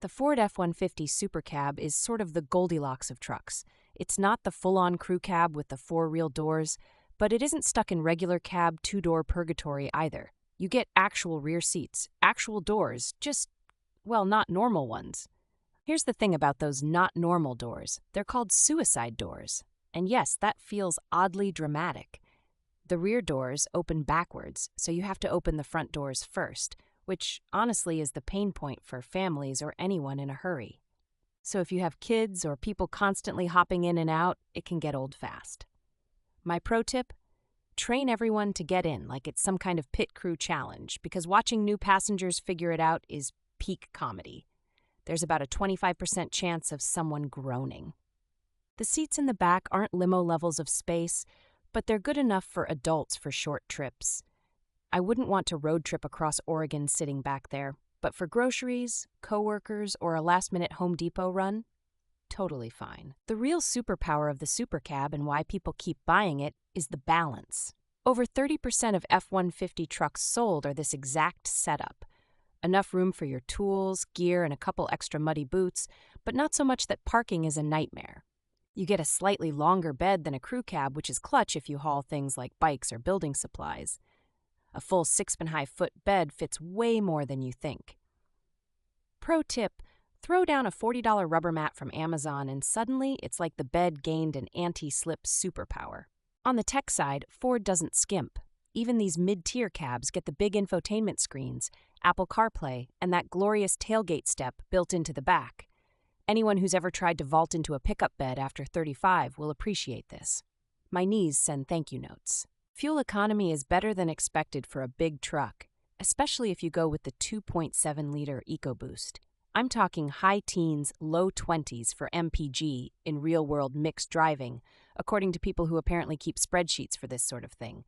The Ford F-150 Super Cab is sort of the Goldilocks of trucks. It's not the full-on crew cab with the four real doors, but it isn't stuck in regular cab two-door purgatory either. You get actual rear seats, actual doors, just, well, not normal ones. Here's the thing about those not normal doors. They're called suicide doors. And yes, that feels oddly dramatic. The rear doors open backwards, so you have to open the front doors first, which honestly is the pain point for families or anyone in a hurry. So if you have kids or people constantly hopping in and out, it can get old fast. My pro tip? Train everyone to get in like it's some kind of pit crew challenge, because watching new passengers figure it out is peak comedy. There's about a 25% chance of someone groaning. The seats in the back aren't limo levels of space, but they're good enough for adults for short trips. I wouldn't want to road trip across Oregon sitting back there, but for groceries, coworkers, or a last-minute Home Depot run, totally fine. The real superpower of the Super Cab and why people keep buying it is the balance. Over 30% of F-150 trucks sold are this exact setup. Enough room for your tools, gear, and a couple extra muddy boots, but not so much that parking is a nightmare. You get a slightly longer bed than a crew cab, which is clutch if you haul things like bikes or building supplies. A full 6.5-foot bed fits way more than you think. Pro tip, throw down a $40 rubber mat from Amazon and suddenly it's like the bed gained an anti-slip superpower. On the tech side, Ford doesn't skimp. Even these mid-tier cabs get the big infotainment screens, Apple CarPlay, and that glorious tailgate step built into the back. Anyone who's ever tried to vault into a pickup bed after 35 will appreciate this. My knees send thank you notes. Fuel economy is better than expected for a big truck, especially if you go with the 2.7-liter EcoBoost. I'm talking high teens, low 20s for MPG in real-world mixed driving, according to people who apparently keep spreadsheets for this sort of thing.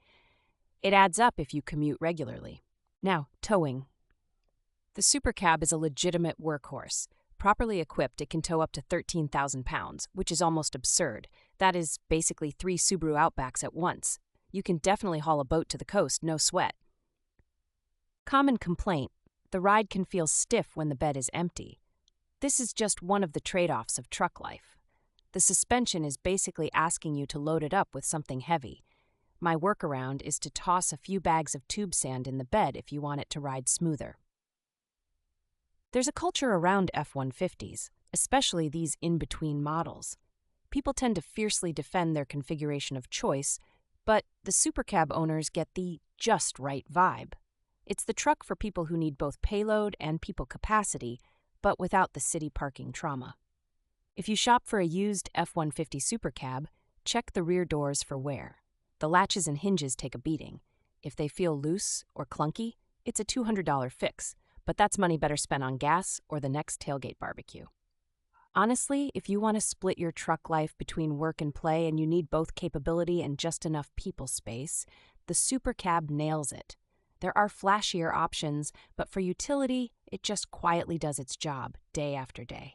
It adds up if you commute regularly. Now, towing. The Super Cab is a legitimate workhorse. Properly equipped, it can tow up to 13,000 pounds, which is almost absurd. That is basically 3 Subaru Outbacks at once. You can definitely haul a boat to the coast, no sweat. Common complaint, the ride can feel stiff when the bed is empty. This is just one of the trade-offs of truck life. The suspension is basically asking you to load it up with something heavy. My workaround is to toss a few bags of tube sand in the bed if you want it to ride smoother. There's a culture around F-150s, especially these in-between models. People tend to fiercely defend their configuration of choice, but the Super Cab owners get the just right vibe. It's the truck for people who need both payload and people capacity, but without the city parking trauma. If you shop for a used F-150 Super Cab, check the rear doors for wear. The latches and hinges take a beating. If they feel loose or clunky, it's a $200 fix, but that's money better spent on gas or the next tailgate barbecue. Honestly, if you want to split your truck life between work and play and you need both capability and just enough people space, the Super Cab nails it. There are flashier options, but for utility, it just quietly does its job day after day.